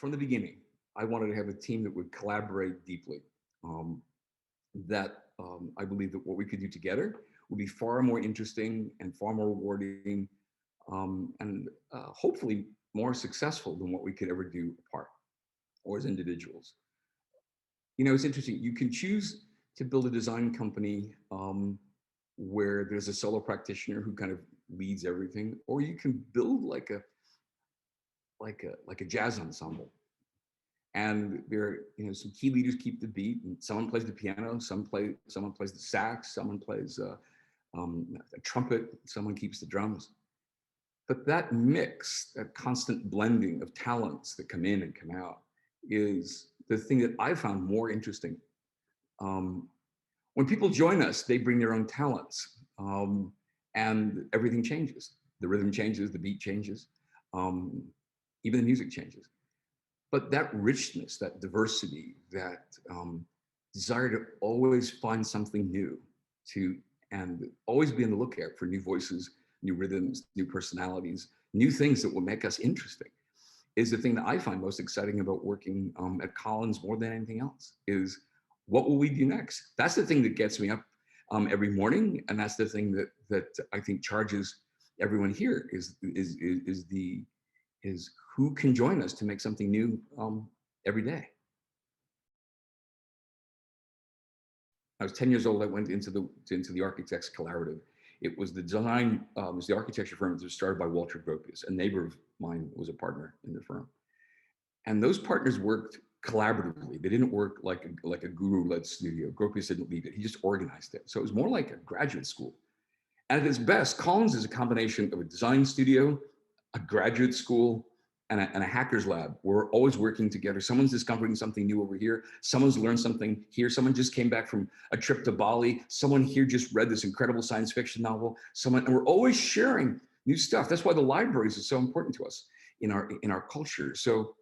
from the beginning, I wanted to have a team that would collaborate deeply. I believe that what we could do together would be far more interesting and far more rewarding, and hopefully more successful than what we could ever do apart or as individuals. You know, it's interesting. You can choose to build a design company where there's a solo practitioner who kind of leads everything, or you can build like a jazz ensemble. And there, you know, some key leaders keep the beat, and someone plays the piano, someone plays the sax, someone plays a trumpet, someone keeps the drums. But that mix, that constant blending of talents that come in and come out, is the thing that I found more interesting. When people join us, they bring their own talents, and everything changes. The rhythm changes, the beat changes, even the music changes. But that richness, that diversity, that desire to always find something new, and always be on the lookout for new voices, new rhythms, new personalities, new things that will make us interesting, is the thing that I find most exciting about working at Collins more than anything else. Is what will we do next? That's the thing that gets me up every morning, and that's the thing that I think charges everyone here. Is who can join us to make something new every day. I was 10 years old. I went into the Architects Collaborative. It was the architecture firm that was started by Walter Gropius. A neighbor of mine was a partner in the firm, and those partners worked collaboratively. They didn't work like a guru-led studio. Gropius didn't lead it. He just organized it. So it was more like a graduate school. And at its best, Collins is a combination of a design studio, a graduate school, and a hacker's lab. We're always working together. Someone's discovering something new over here. Someone's learned something here. Someone just came back from a trip to Bali. Someone here just read this incredible science fiction novel. And we're always sharing new stuff. That's why the libraries are so important to us in our culture. So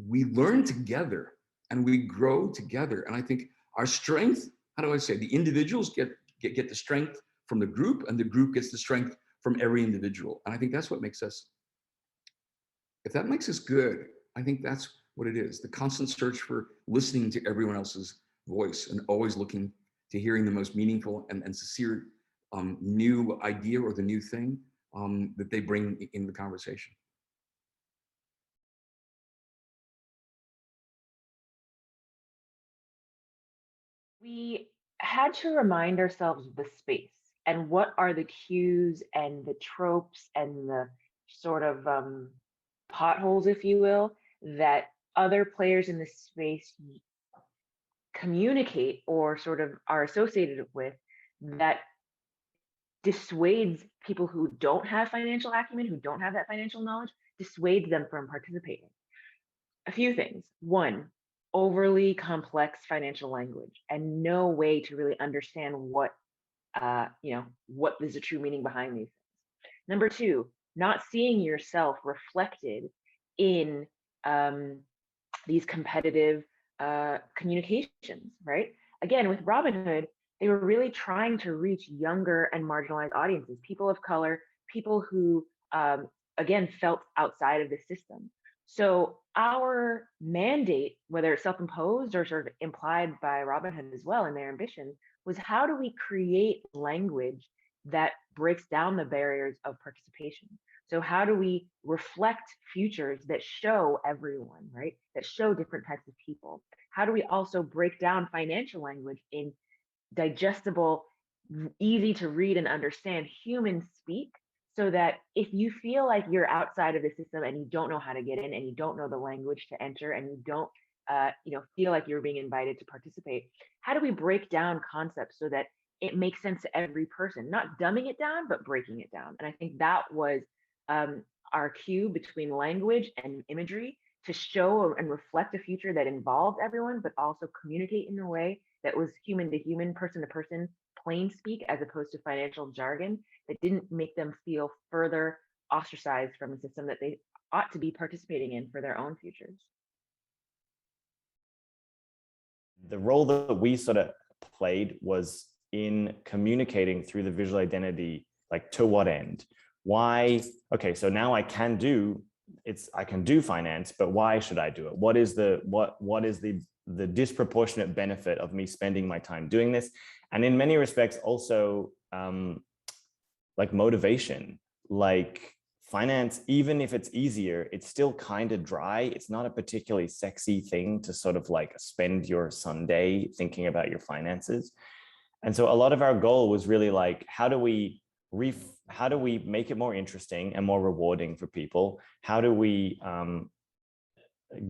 we learn together and we grow together. And I think our strength, how do I say, the individuals get the strength from the group, and the group gets the strength from every individual. And I think that's what makes us, if that makes us good, I think that's what it is. The constant search for listening to everyone else's voice and always looking to hearing the most meaningful and sincere new idea or the new thing that they bring in the conversation. We had to remind ourselves of the space and what are the cues and the tropes and the sort of potholes, if you will, that other players in the space communicate or sort of are associated with, that dissuades people who don't have financial acumen, who don't have that financial knowledge, dissuades them from participating. A few things. One, overly complex financial language and no way to really understand what is the true meaning behind these things. Number two, not seeing yourself reflected in these competitive communications, right? Again, with Robinhood, they were really trying to reach younger and marginalized audiences, people of color, people who, again, felt outside of the system. So our mandate, whether it's self-imposed or sort of implied by Robinhood as well in their ambition, was how do we create language that breaks down the barriers of participation? So how do we reflect futures that show everyone, right? That show different types of people? How do we also break down financial language in digestible, easy to read and understand human speak, so that if you feel like you're outside of the system and you don't know how to get in and you don't know the language to enter and you don't feel like you're being invited to participate, how do we break down concepts so that it makes sense to every person, not dumbing it down, but breaking it down? And I think that was our cue between language and imagery to show and reflect a future that involved everyone, but also communicate in a way that was human to human, person to person, plain speak, as opposed to financial jargon that didn't make them feel further ostracized from a system that they ought to be participating in for their own futures. The role that we sort of played was in communicating through the visual identity, like to what end? Why? Okay, so now I can do I can do finance, but why should I do it? What is the disproportionate benefit of me spending my time doing this? And in many respects, also like motivation, like finance, even if it's easier, it's still kind of dry. It's not a particularly sexy thing to sort of like spend your Sunday thinking about your finances. And so a lot of our goal was really like, how do we make it more interesting and more rewarding for people? How do we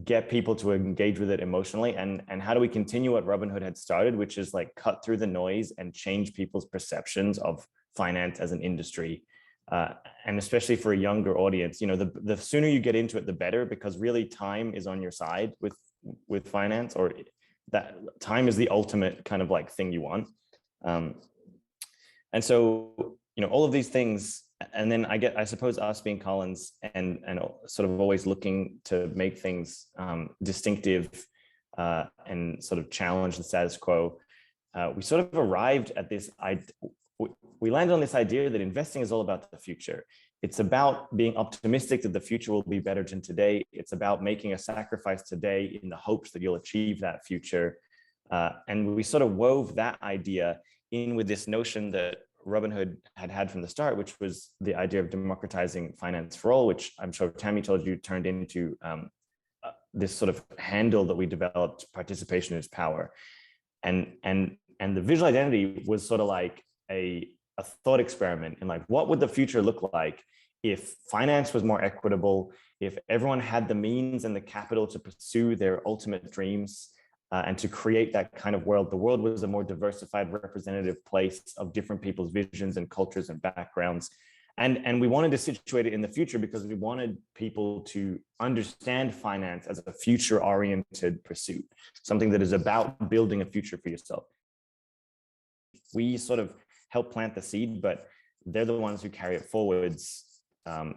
get people to engage with it emotionally? And how do we continue what Robinhood had started, which is like cut through the noise and change people's perceptions of finance as an industry? And especially for a younger audience, you know, the sooner you get into it, the better, because really time is on your side with finance, or that time is the ultimate kind of like thing you want. And so, you know, all of these things, and then I suppose us being Collins and sort of always looking to make things distinctive and sort of challenge the status quo, we sort of arrived at this. We landed on this idea that investing is all about the future. It's about being optimistic that the future will be better than today. It's about making a sacrifice today in the hopes that you'll achieve that future. And we sort of wove that idea in with this notion that Robinhood had from the start, which was the idea of democratizing finance for all, which I'm sure Tammy told you turned into this sort of handle that we developed, participation is power. And the visual identity was sort of like a thought experiment in like, what would the future look like if finance was more equitable, if everyone had the means and the capital to pursue their ultimate dreams, and to create that kind of world. The world was a more diversified, representative place of different people's visions and cultures and backgrounds. And we wanted to situate it in the future because we wanted people to understand finance as a future-oriented pursuit, something that is about building a future for yourself. We sort of help plant the seed, but they're the ones who carry it forwards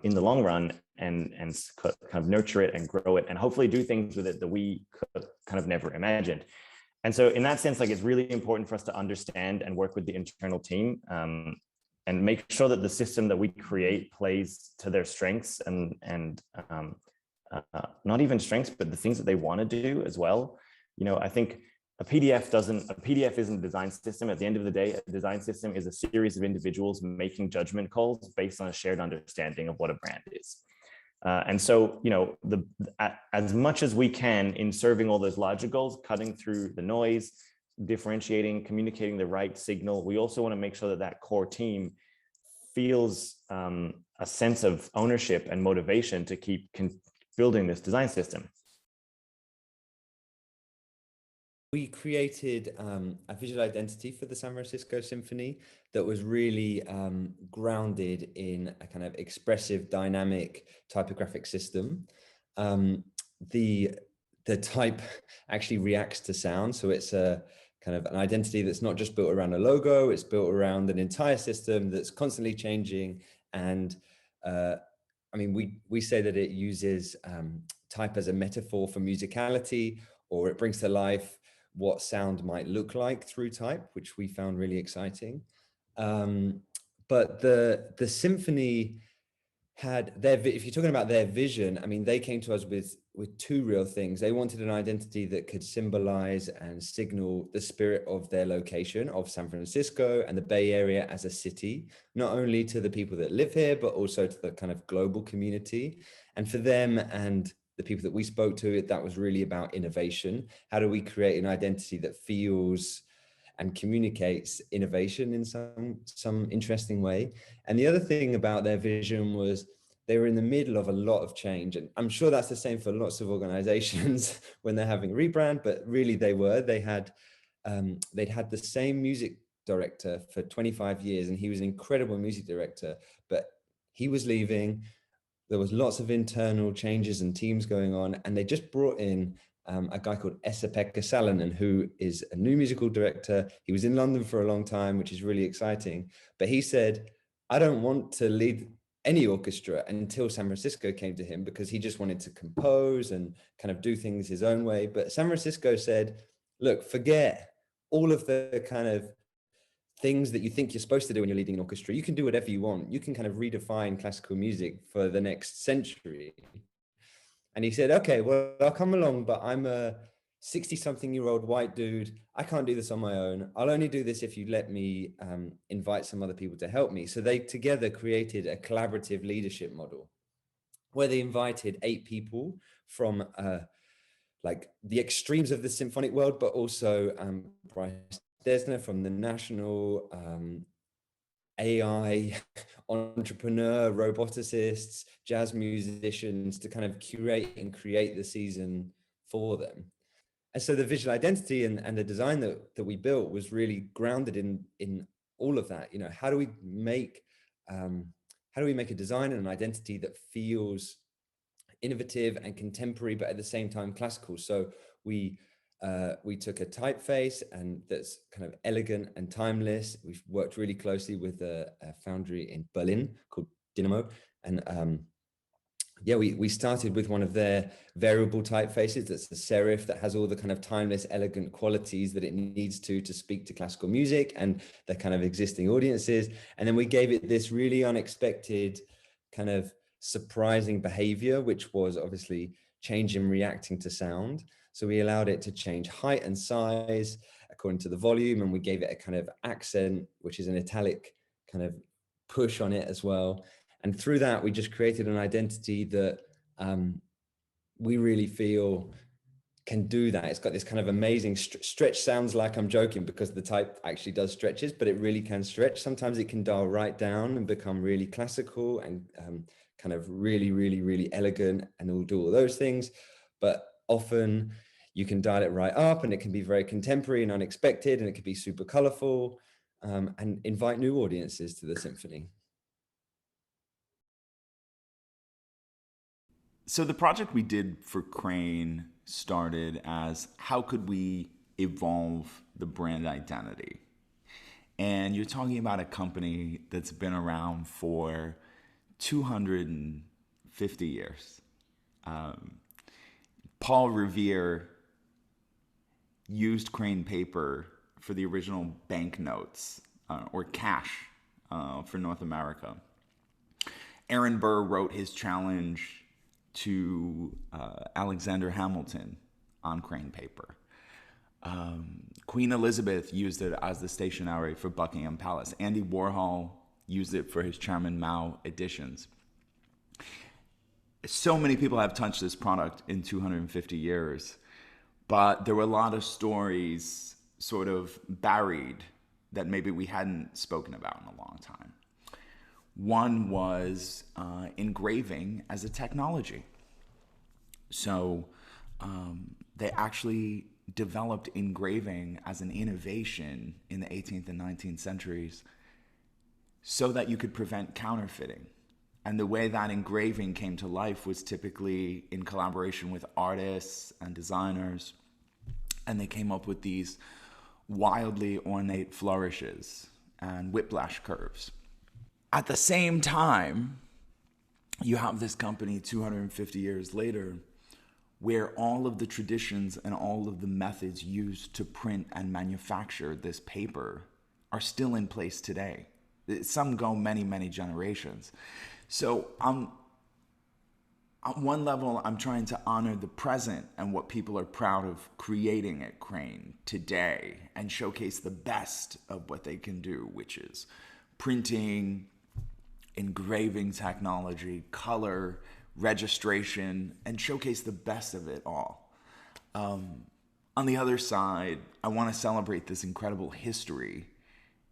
in the long run and kind of nurture it and grow it and hopefully do things with it that we could kind of never imagined. And so in that sense, like, it's really important for us to understand and work with the internal team and make sure that the system that we create plays to their strengths and not even strengths, but the things that they want to do as well. You know, I think a PDF isn't a design system. At the end of the day, a design system is a series of individuals making judgment calls based on a shared understanding of what a brand is. And so, you know, as much as we can in serving all those larger goals, cutting through the noise, differentiating, communicating the right signal, we also want to make sure that that core team feels a sense of ownership and motivation to keep building this design system. We created a visual identity for the San Francisco Symphony that was really grounded in a kind of expressive, dynamic typographic system. The type actually reacts to sound, so it's a kind of an identity that's not just built around a logo, it's built around an entire system that's constantly changing. And I mean, we say that it uses type as a metaphor for musicality, or it brings to life what sound might look like through type, which we found really exciting. But the symphony had if you're talking about their vision, I mean, they came to us with two real things. They wanted an identity that could symbolize and signal the spirit of their location of San Francisco and the Bay Area as a city, not only to the people that live here, but also to the kind of global community. And for them and the people that we spoke to, that was really about innovation. How do we create an identity that feels and communicates innovation in some interesting way? And the other thing about their vision was they were in the middle of a lot of change. And I'm sure that's the same for lots of organizations when they're having a rebrand, but really they'd had the same music director for 25 years, and he was an incredible music director, but he was leaving. There was lots of internal changes and teams going on, and they just brought in a guy called Esa-Pekka Salonen, who is a new musical director. He was in London for a long time, which is really exciting. But he said, I don't want to lead any orchestra until San Francisco came to him, because he just wanted to compose and kind of do things his own way. But San Francisco said, look, forget all of the kind of things that you think you're supposed to do when you're leading an orchestra. You can do whatever you want. You can kind of redefine classical music for the next century. And he said, okay, well, I'll come along, but I'm a 60-something-year-old white dude. I can't do this on my own. I'll only do this if you let me invite some other people to help me. So they together created a collaborative leadership model where they invited 8 people from like the extremes of the symphonic world, but also Bryce Desner from the National, AI entrepreneur, roboticists, jazz musicians to kind of curate and create the season for them. And so the visual identity and the design that we built was really grounded in all of that. You know, how do we make a design and an identity that feels innovative and contemporary, but at the same time classical? So we took a typeface and that's kind of elegant and timeless. We've worked really closely with a foundry in Berlin called Dynamo, and yeah, we started with one of their variable typefaces that's a serif that has all the kind of timeless, elegant qualities that it needs to speak to classical music and the kind of existing audiences. And then we gave it this really unexpected kind of surprising behavior, which was obviously changing, reacting to sound. So we allowed it to change height and size according to the volume, and we gave it a kind of accent, which is an italic kind of push on it as well. And through that, we just created an identity that we really feel can do that. It's got this kind of amazing stretch. Sounds like I'm joking because the type actually does stretches, but it really can stretch. Sometimes it can dial right down and become really classical and kind of really, really, really elegant, and it'll do all those things. But often you can dial it right up and it can be very contemporary and unexpected, and it could be super colorful and invite new audiences to the symphony. So the project we did for Crane started as how could we evolve the brand identity? And you're talking about a company that's been around for 250 years. Paul Revere used Crane paper for the original banknotes or cash for North America. Aaron Burr wrote his challenge to Alexander Hamilton on Crane paper. Queen Elizabeth used it as the stationery for Buckingham Palace. Andy Warhol used it for his Chairman Mao editions. So many people have touched this product in 250 years, but there were a lot of stories sort of buried that maybe we hadn't spoken about in a long time. One was engraving as a technology. So they actually developed engraving as an innovation in the 18th and 19th centuries so that you could prevent counterfeiting. And the way that engraving came to life was typically in collaboration with artists and designers. And they came up with these wildly ornate flourishes and whiplash curves. At the same time, you have this company 250 years later where all of the traditions and all of the methods used to print and manufacture this paper are still in place today. Some go many, many generations. So on one level, I'm trying to honor the present and what people are proud of creating at Crane today and showcase the best of what they can do, which is printing, engraving technology, color, registration, and showcase the best of it all. On the other side, I want to celebrate this incredible history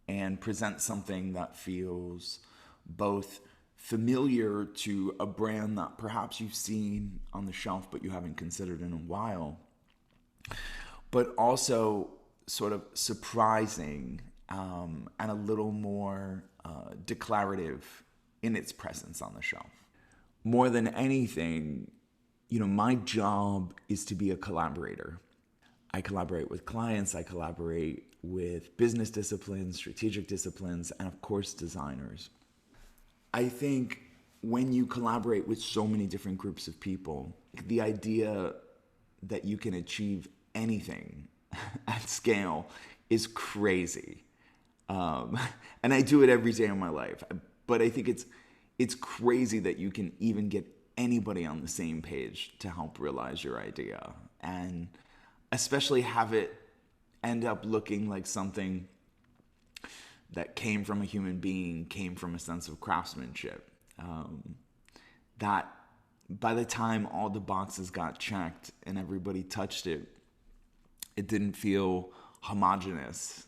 and present something that feels both familiar to a brand that perhaps you've seen on the shelf but you haven't considered in a while, but also sort of surprising and a little more declarative in its presence on the shelf. More than anything, my job is to be a collaborator. I collaborate with clients, I collaborate with business disciplines, strategic disciplines, and of course, designers. I think when you collaborate with so many different groups of people, the idea that you can achieve anything at scale is crazy. And I do it every day of my life. But I think it's crazy that you can even get anybody on the same page to help realize your idea, and especially have it end up looking like something that came from a human being, came from a sense of craftsmanship. That by the time all the boxes got checked and everybody touched it, it didn't feel homogenous.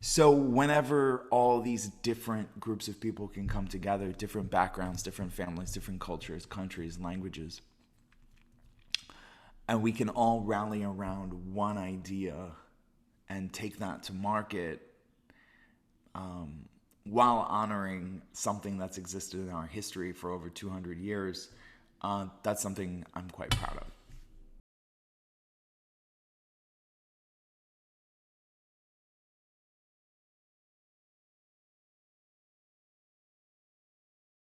So whenever all these different groups of people can come together, different backgrounds, different families, different cultures, countries, languages, and we can all rally around one idea and take that to market, while honoring something that's existed in our history for over 200 years, that's something I'm quite proud of.